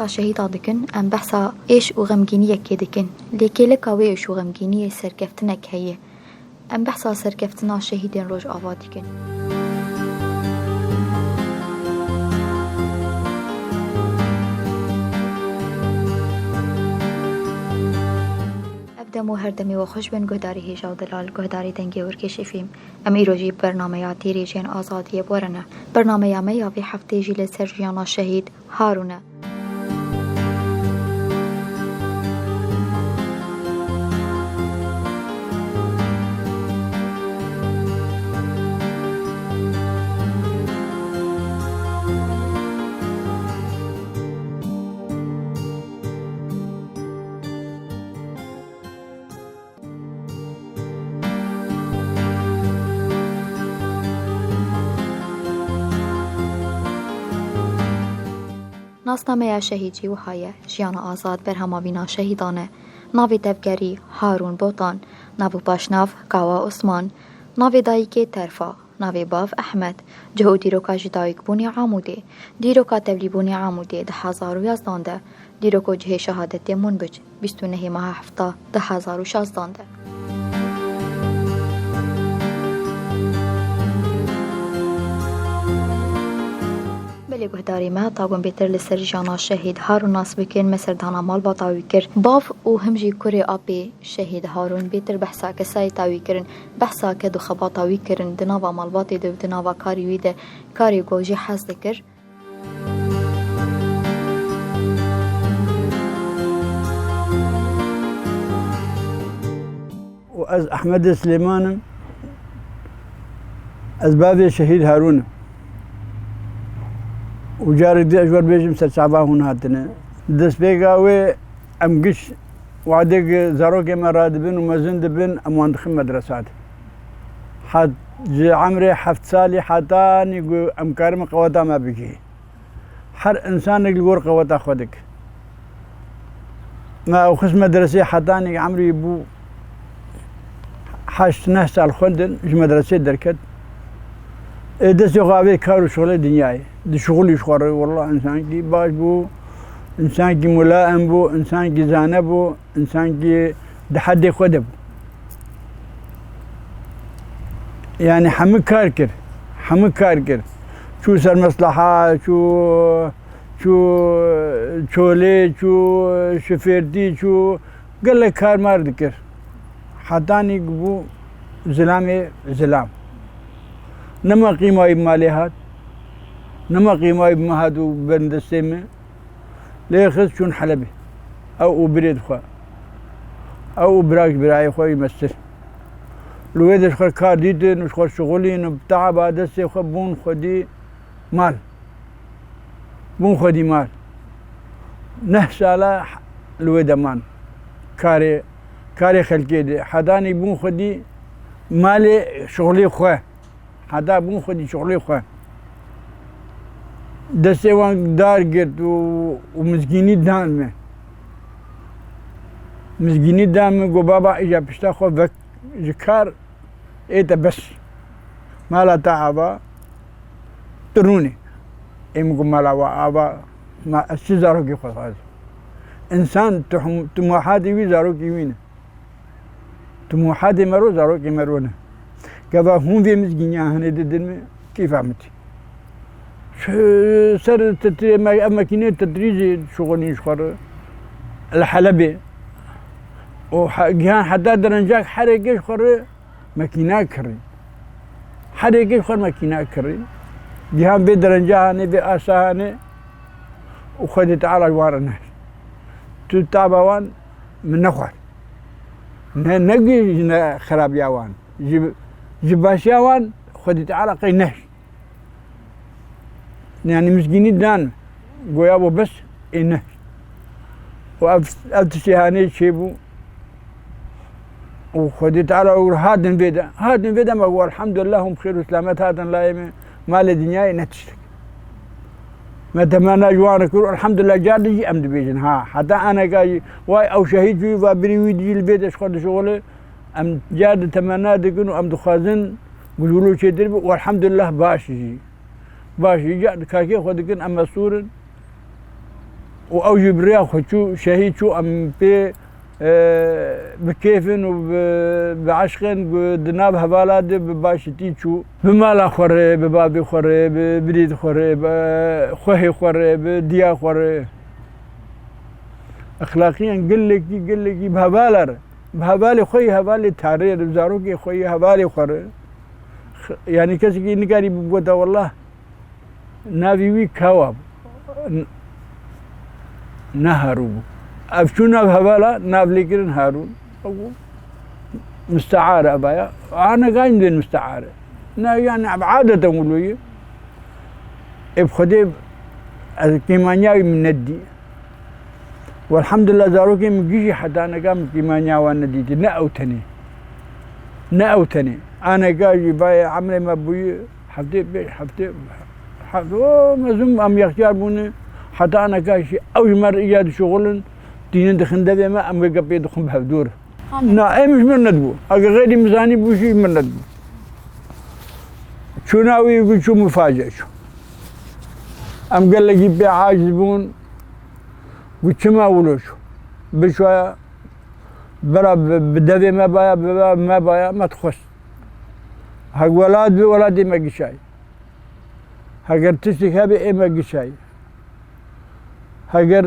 بحثا شهيدا دكن ام بحثا ايش وغمجينية كي دكن لكي لكا ويش وغمجينية سركفتنك هي ام بحثا سركفتنا شهيدين روج آوا دكن. دمو هر دمی و خوش بن گهداری هیجا و دلال گهداری دنگی ورکشی فیم ام ایروژی برنامه یا تیری جین آزادی بورنه برنامه یا میاوی هفته جیل سرجیانا شهید هارونه. ناسنامه شهیدی و های جیان آزاد بر هماوینا شهیدانه ناوی دفگری هارون بوتان ناو باشناف کاوا عثمان ناوی دایک ترفا ناوی باف احمد جهو دیروکا جدایک بونی عاموده دیروکا تبلی بونی عاموده 2011 دیروکو جه شهادت منبج 29 ماه هفته 2016 گهداری ما تاگون بیتر لسر جانا شهید هارون ناس بکن مصر دانا مال با تاوی کر باف و همجی کره آبی شهید هارون بیتر بحثا که سای تاوی کرن بحثا که دو خبا تاوی کرن دناوا مال باتی دو دناوا کاری ویده کاری گوجی حز دکر و از احمد سلیمان از باب شهید هارون وجاري دي أجور بيجم سرسعبا هاتنا دس بيقاوي أمقش وعدك زاروك مراد بن ومزن بن أموان دخل مدرسات حد عمري حفت سالي حتى نيقو أمكارم قوتا ما بكي حر إنسان يقول قوتا خودك ما أخص مدرسة حتى نيق عمري يبو حاجت نهس على الخندن إيش مدرسة دركت دس يقابل كارو شغل دنياي دي شغل يشخر والله إنسان كي باش بو إنسان كي ملائم بو إنسان كي زانب بو إنسان كي دحدي خدب يعني حمك كاركر شو سر مصلحة شو لي شو شفيرتي شو قال لك كار ما ذكر حتاني بو زلام نما قيمة ماليات نما قيمة بمهادو بند السيمة ليخذ شون حلبي أو بريد خوا أو براك براي خوا يمثل لو إذا شخر كارديتن وشخر شغلين وبتاع بعد السي خوا بون خدي مال نحس على لو إذا مان كاري خلقي دي حداني بون خدي مالي شغلي خوا حدا بون خدي شغلي خوا دسته وان دار گرد و مزگینی دامه گو بابا ایجا پشتا خو وقت جکار ایتا بس مالا تا آبا ترونی ایم گو مالا و آبا ما اسی زارو کی خود خواهد انسان تموحاتی وی زارو کی وینه تموحاتی مرو زارو کی مرونه گفا هون وی مزگینی آهنه دیدن می کیف آمدی سر ماكينة تدريجي شغل يشخر الحلبي وجهان حتى درنجاك حرق يشخر ماكينة كري حرق يشخر ماكينة كري جهان بدرنجاهني بأساهني وخدت على جوار الناس تتابعوان من نخوار نجي خراب ياوان جباش ياوان خدت على قي نهش يعني مسكيني دان قويابو بس إنه وأفتشيهاني شيبو وخدت على هادن بيدا ما هو الحمد لله هم بخير وسلامات هادن لا مال الدنيا نتشتك ما تمنى جوانك الحمد لله جادي أمد بيجن ها حتى أنا جاي واي أو شهيد في وبريوي دي البيت أشخد شغله أم جاد تمنى دكنو أم دخازن قولوا شيء درب والحمد لله باشي جاد كاكي خدكن أما سورن وأو جبريا خشو شهيد شو أم بي بكيفن وبعشقن بدناب هبالات بباشتي شو بمالا خوري ببابي خوري ببريد خوري بخوهي خوري بديا خوري أخلاقيا قل لك بهبالي خوي هبالي تارير بزاروكي خوي هبالي خوري يعني كسكي نقاري بقوتا والله نافي وي كواب نهارو أبشو ناف هبالا ناف ليكرن هارون مستعارة أبايا أنا قايم بين مستعارة يعني عادة مولوية بخدي الكيمانياوي من ندي والحمد لله زاروكي مجيشي حتى أنا قام كيمانياوي نديتي نأوتني أنا قاجي باي عمري ما بوي حفتي مزوم أم يختار بوني حتى أنا كاشي أول مرة إيجاد شغل دينين دخن دبي ما أم قبي دخن بهدور نا مش من ندبو أجا غيري مزاني بوشي من ندبو شو ناوي يقول شو مفاجأة شو أم قال لي بيع عاجزبون قلت ما أقوله شو بشوية برا بدبي ما بايا ما تخش هاك ولادي ما قشاي هاجر تشتك هبي ما قشاي هاجر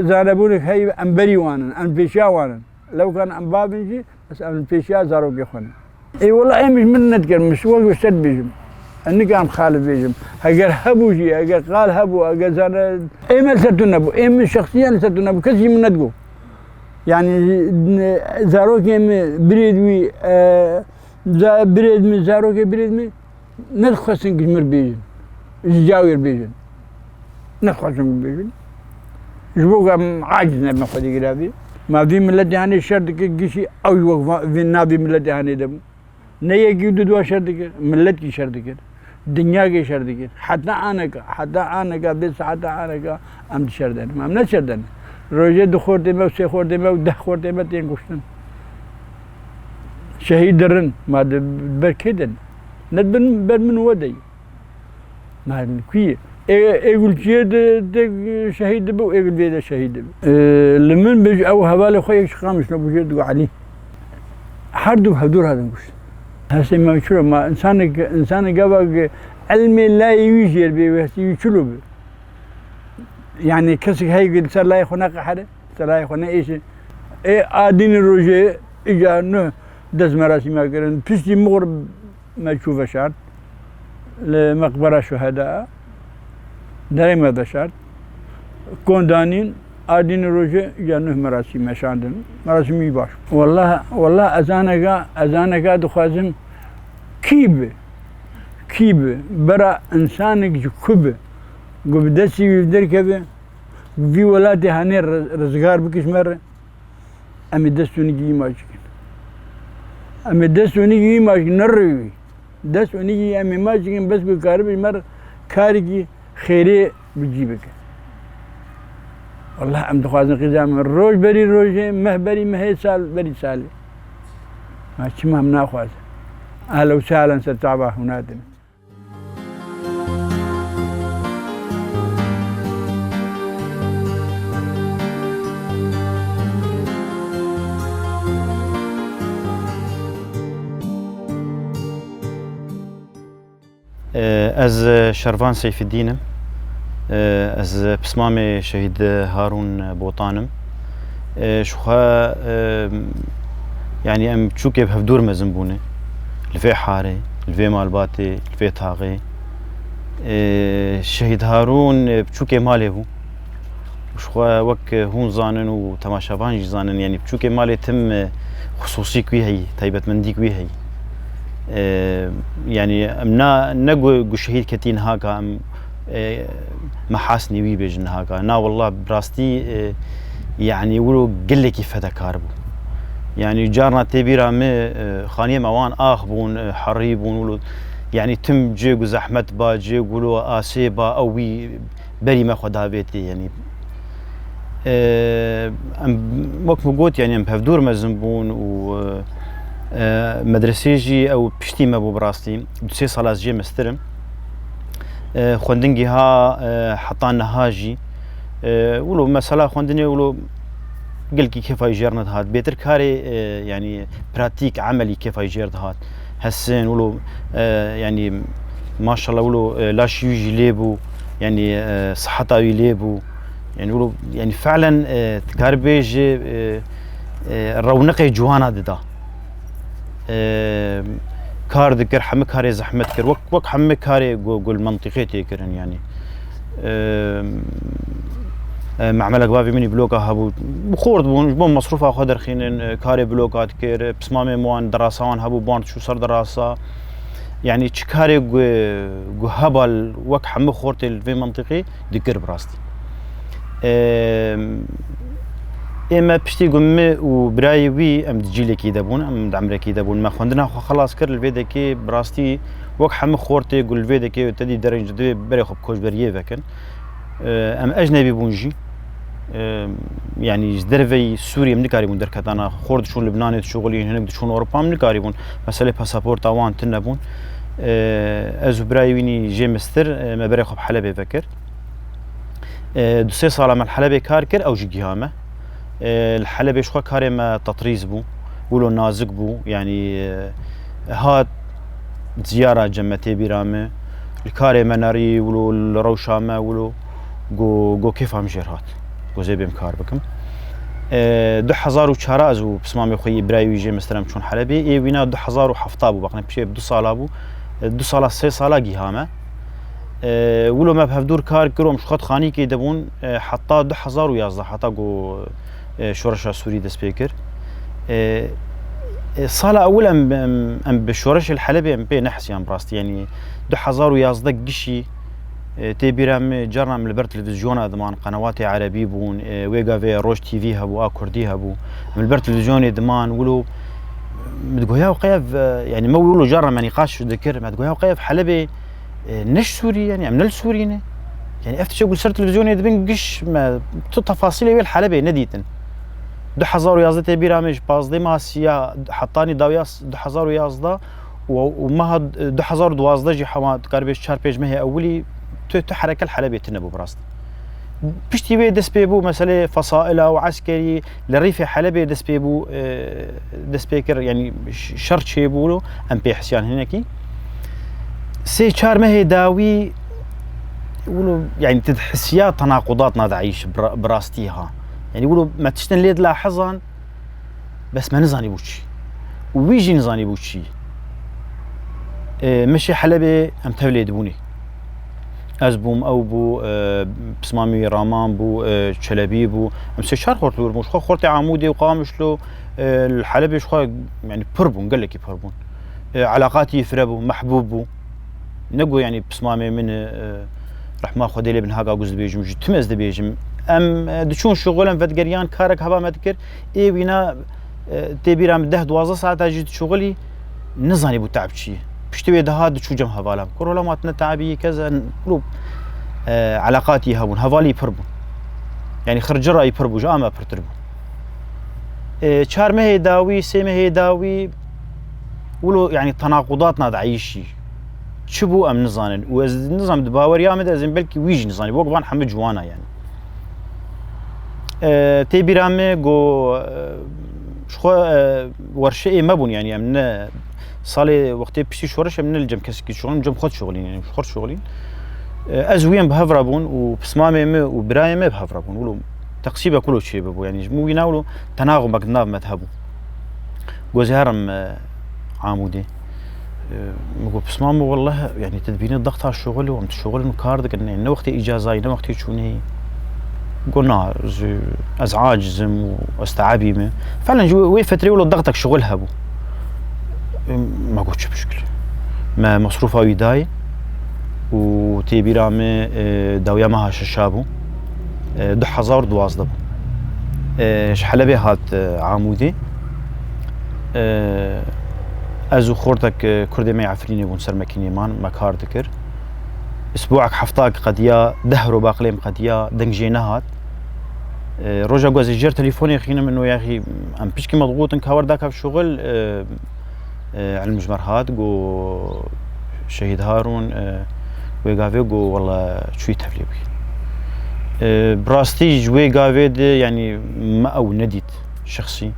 زانبونك هاي أنبري وانا أنفيشا وانا لو كان أنبابنجي بس أنفيشا زاروك يخون اي والله مش من نتكر مش وقت شد بيجم اني كان خالف بيجم هاجر هبوجي هاجر قال هبو هاجر زان ما لساتو نبو من شخصيا لساتو نبو كسي من ندقو يعني زاروك بريد وي بريد من زاروك بريد من ندخسن قجمر بيجن جاوير بيجن ندخسن بيجن جبوك عاجزنا بما خدي قرابي ما في ملتي هاني شرطك قشي او يوقف في النابي ملتي هاني دمو نيجي دوا شرطك ملتي شرطك الدنيا كي شرطك حتى انا بس حتى انا ام شردن ما من شردن روجه دخورت ما وسي خورت ما وده خورت ما تين قشتن شهيد درن ما بركدن ندبن بر من ودي ما كوي اقول شيء شهيد بو اقول بيدا شهيد بو لمن بيج او هبالي خويا شقام شنو بوجد علي حردو هدور هذا نقول هسه ما شو ما انسان قبل علمي لا يوجد بي يشلو بي يعني كسك هاي قلت صار لا يخونك حدا صار لا يخونك ايش ادين الروجي اجا نو دز مراسم ما قرن بيشتي مغرب ما تشوف شرط لمقبرة شهداء دائما هذا شرط كون دانين ادين الروجي اجا نو مراسم مشاندن مراسم يباش والله اذانك دخازم كيب برا انسانك كوب قبدسي يفدر كذا في ولادي هاني رزقار بكش مرة أمي دستوني جي ماجكن أمي دستوني جي ماجكن نروي دستوني جي أمي ماجكن بس بكارب مرة كارجي خيري بجيبك والله أم دخوازن قزام الروج بري روجي مه سال بري سالي ما شمهم ناخواز أهلا وسهلا ستعبا هنادنا از شروان سيف الدين از بسمامي شهيد هارون بوطانم شوخا يعني ام تشوكي بهفدور مزنبوني الفي حاري الفي مالباتي الفي طاغي شهيد هارون بتشوكي مالي هو شوخا وك هون زانن وتماشافان زانن يعني بتشوكي مالي تم خصوصي كوي هي تايبت مندي كوي هي يعني امنا نقو شهيد كتين هاكا ام محاسني وي بيجن هاكا نا والله براستي يعني ولو قل كيف هذا كاربو يعني جارنا تبيرا مي خانيه موان اخبون حريبون ولو يعني تم جيغو زحمت با جيغو اسيبا او وي بري ما خدا بيتي يعني وقت قلت يعني ام بهدور مزنبون و مدرسيجي او بشتي ما بو براستي دوسي صلاة جي مسترم خوندنجي ها حطانا هاجي ولو مثلا خوندني ولو قلكي كيف يجرند هات بيتر كاري يعني براتيك عملي كيف يجرد هات هسين ولو يعني ما شاء الله ولو لاش يجي ليبو يعني صحتاوي ليبو يعني ولو يعني فعلا تكاربيج رونقي جوانا ددا كار ذكر حمى كاري زحمت كر وك حمى كاري قول منطقي تيكرن يعني معملك بافي مني بلوكا هبو بخورد بون مصروف اخو درخين كاري بلوكات كير بسمامي موان دراسان هبو بون شو صار دراسه يعني تشكاري جو هبل وك حمى خورت في منطقي ذكر براستي اما بشتي قمي وبراي وي ام تجيلي كي دابون ام دعمري كي دابون ما خوندنا خلاص كر الفيدا كي براستي وك حمى خورتي قول الفيدا كي تدي درجه دي بري خب كوش بريه فكن ام اجنبي بونجي يعني زدرفي سوريا من كاريبون دركتانا خورد شون لبنان شغلين هناك شون اوروبا من كاريبون مساله باسبورت اوان تنبون از برايويني جيمستر ما بري خب حلبي فكر دو سي صاله مع الحلبي كاركر او جيهامه الحلبي شخوا كاري ما تطريز بو ولو نازك بو يعني هات زياره جمتي بيرامه الكاري مناري ولو الروشامه ولو جو كيف هم جرهات جو زي بمكار بكم 2004 ازو بسمامي خوي برايوي جي مثلا شون حلبي اي وينا 2007 بو باقنا بشي بدو صاله بو 2 صاله 3 صاله جيهامه ولو ما بهفدور كار كروم شخط خاني كي دبون حتى 2011 حتى جو شورش سوري د سبيكر صاله اولا ام بشورش الحلبي ام بي نحس يعني براستي يعني 2011 قشي تيبيرام جرنا من البر تلفزيون ادمان قنوات عربي بون ويغا في روج تي في هبو كردي هبو من البر تلفزيون ادمان ولو متقويا وقيف يعني ما ولو جرنا ما نقاش ذكر ما تقويا وقيف حلبي نش سوري يعني من السوريين يعني افتش اقول صرت تلفزيون يدبن قش ما تفاصيل ويا الحلبي نديتن 2011 تيبيرام باز دي ماسيا حطاني داوياس 2011 وما 2012 جي حواد قربش 4 بيج ما هي اولي تحرك الحلبي تنبو براست بشتي بي دس بيبو مساله فصائل او عسكري للريف حلبي دس بيبو دس بيكر يعني شرط شي بيقولوا ام بي حسيان هناكي سي شار ما هي داوي يقولوا يعني تحسيات تناقضات نعيش براستيها يعني يقولوا ما تشتن ليد لاحظا بس ما نزاني بوشي ويجي نزاني بوشي مشي حلبي ام توليد بوني ازبوم او بو بسمامي رامان بو شلبي بو امسي شهر خورت مش خورتي عمودي وقامش له الحلبي شخو يعني بربون قال لك بربون علاقاتي يفربو محبوبو نقو يعني بسمامي من رحمه خدي لي بن هاكا جوز بيجم تمز دي بيجم ام دشون شغلم فدقريان كارك هبا ما تذكر اي وينا تبيرام 10 12 ساعه اجي شغلي نزاني بو تعب شي بشتوي دهاد شو جم هفالام كورولا ماتنا تعبي كذا قلوب علاقاتي هبون هفالي بربون يعني خرج رأي بربو جاما برتربو شهر ما هي داوي سي ما هي داوي ولو يعني تناقضات نادعيشي شبو ام نزانن والنظام دباور يامد ازين بلكي ويجي نزاني بوقبان حمد جوانا يعني تيبيرامي جو شخو ورشئي مبون يعني امنا صالي وقتي بشي شورش من الجم كسكي شغل جم خد شغلين يعني خد شغلين ازوين بهفرابون وبسمامي وبرايمي بهفرابون ولو تقسيبه كله شيء ببو يعني مو يناولوا تناغم بقناف مذهبو جوز هرم عامودي مقول بسمامي والله يعني تدبيني الضغط على الشغل وعم الشغل مكاردك انه وقتي اجازاي انه وقتي شوني قلنا ازعاج زم واستعابي فعلا جو فتري ولو ضغطك شغلها بو ما قلتش بشكل ما مصروفه ويداي وتيبيرامي داويا ماها ششابو 2012 شحلبي هات عامودي ازو خورتك كردي ما يعفريني بون سر مكيني مان مكار ذكر اسبوعك حفتاك قديا دهرو باقليم قديا دنجينا هات روجا جوزي جير تليفوني خينا منو يا اخي ام بيشكي مضغوط انكاور داك في الشغل على المجمر هات جو شهيد هارون ويقافي جو والله شوي تفليبي براستي جوي قافيد يعني ما او نديت شخصي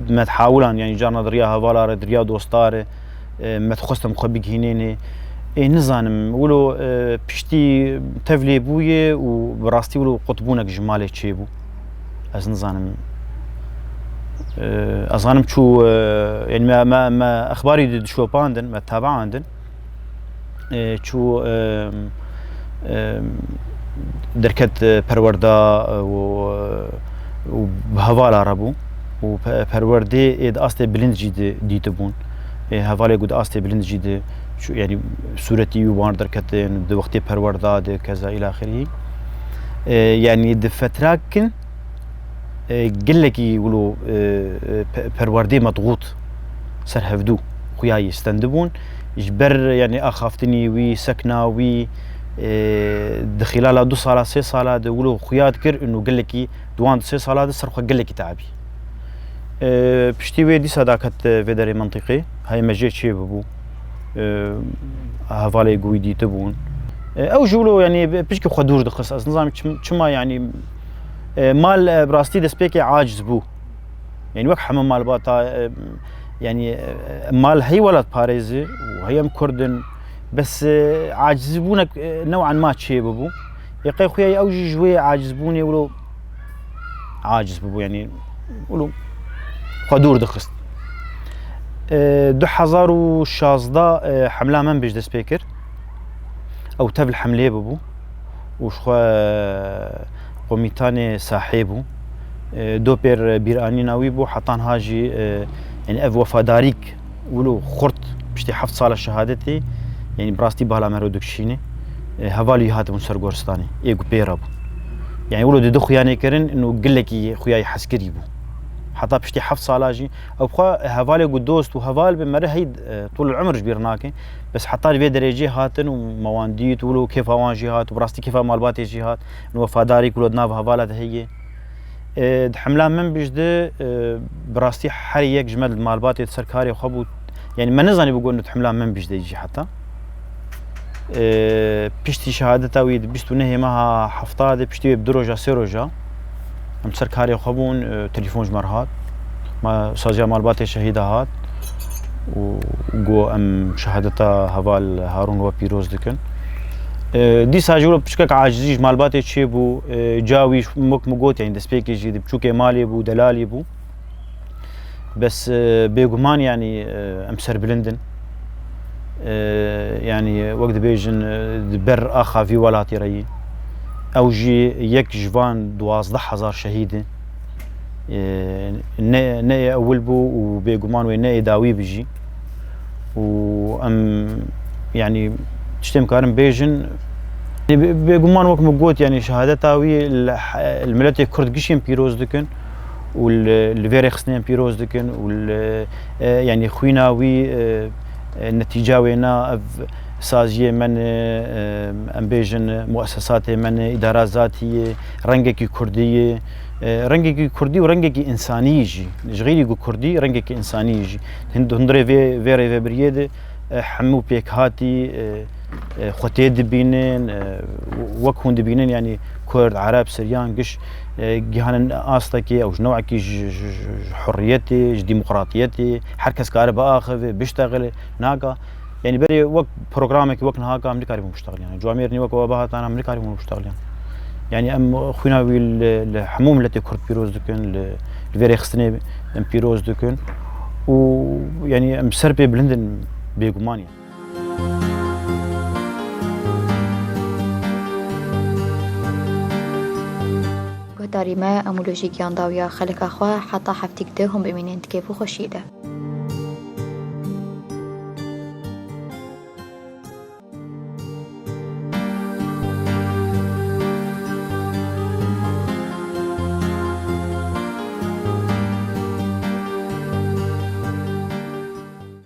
ما تحاولان يعني جارنا دريا هفالار دريا دوستاره ما تخصم خبيك هنيني نزانم ولو بشتي تفلي بويه وبراستي ولو قطبونك جمالي تشيبو از نزانم أظنم شو يعني ما أخباري شو باندن ما تابع عندن شو دركت بروردا وبهوالا ربو وبروردي إد أصله بلند جدي ديتبون هوالا قد أصله بلند جدي شو يعني صورتي وان دركت ده وقت بروردا ده كذا إلى آخره يعني دفتراكن قلك يقولوا پروردي مضغوط سر هفدو خوياي استندبون جبر يعني اخافتني وي سكنا وي دخلال 2 صالة 3 صالة يقولوا خويا تكر انه قلك دوان 3 صالة سر خو قلك تعبي بشتي وي دي صداقه فيدري منطقي هاي مجيت شي ببو هفالي قويدي تبون او جولو يعني بشكي خدور دخص نظام كما يعني مال براستي دسبيكي عاجز بو يعني وقت حمام مال باتا يعني مال هي ولد باريزي وهي كردن بس عاجز بونك نوعا ما تشي بو يقي خويا اوجي جوي عاجز بوني ولو عاجز بو يعني ولو خدور دخست دو حزار وشازدا حمله من بيج دسبيكر او تبل حمله بو وشخوا قوميتاني صاحبو دو بيراني ناوي بو حطان هاجي يعني اف وفاداريك ولو خرط بشتي 7 صالة شهادتي يعني براستي بالا مرودكشيني هفالي هاتبون سرغورستاني ايغو بيرابو يعني ولو دو خياني كرن انه قلكي خوياي حسكري بو حتى بشتي 7 صالة جي او بخا هفالي قدوست وهفال بمره هيد طول العمر جبيرناكي بس حتى في درجه هاتن وموانديت ولو كيف وانجي هات وبراستي كيف مالباتي جي هات وفاداري كل ناف هفالات هي حملان من بجد براستي حريك جمل مالباتي سركاري خبو يعني ما نزاني بقول انه حملان من بجد يجي حتى بشتي شهادتها ويد بشتو نهي معها حفطه بشتي بدروجه سيروجا ام سركاري خبون تليفون جمر هات ما سازيا مالباتي شهيده هات وقو ام شهادتها هفال هارون وبيروز دكن دي ساجولو بشكك عاجزيج مالباتي تشيبو جاوي مك مقوت يعني دسبيكي جي بشوكي مالي بو دلالي بو بس بيغمان يعني امسر بلندن يعني وقت بيجن بر اخا في ولاتي ري او جي يك جوان 12000 شهيده ناي اول بو وبيغمان ويناي داوي بيجي وام يعني تشتم كارم بيجن بيغمان وقت مقوت يعني شهادتها وي الملت الكرد قشين بيروز دكن والفيري خصنين بيروز دكن وال يعني خوينا وي النتيجه وينا سازيه من امبيجن مؤسسات من ادارات ذاتيه رنجكي كرديه رنجكي كردي ورنجكي انساني يجي غيري كردي رنجكي انساني يجي هندري فيري بريده حمو بيك هاتي خوتي دبينين وكون دبينين يعني كرد عرب سريان قش جهان آستكي أو نوعكي حريتي ديمقراطيتي حركة كهرباء آخر بيشتغل ناقة يعني بري وقت برنامجك وقت نهاقة أمريكا ريبو مشتغل يعني جواميرني وقت وباهات أنا أمريكا ريبو مشتغل يعني أم خوينا الحموم التي كرد بيروز دكن الفيري خصني بيروز دكن ويعني أم سربي بلندن بيغمانيا داري ما أمولوجي كيان داويا خلق أخوة حتى حفتك دهم بمينين تكيفو خشيدة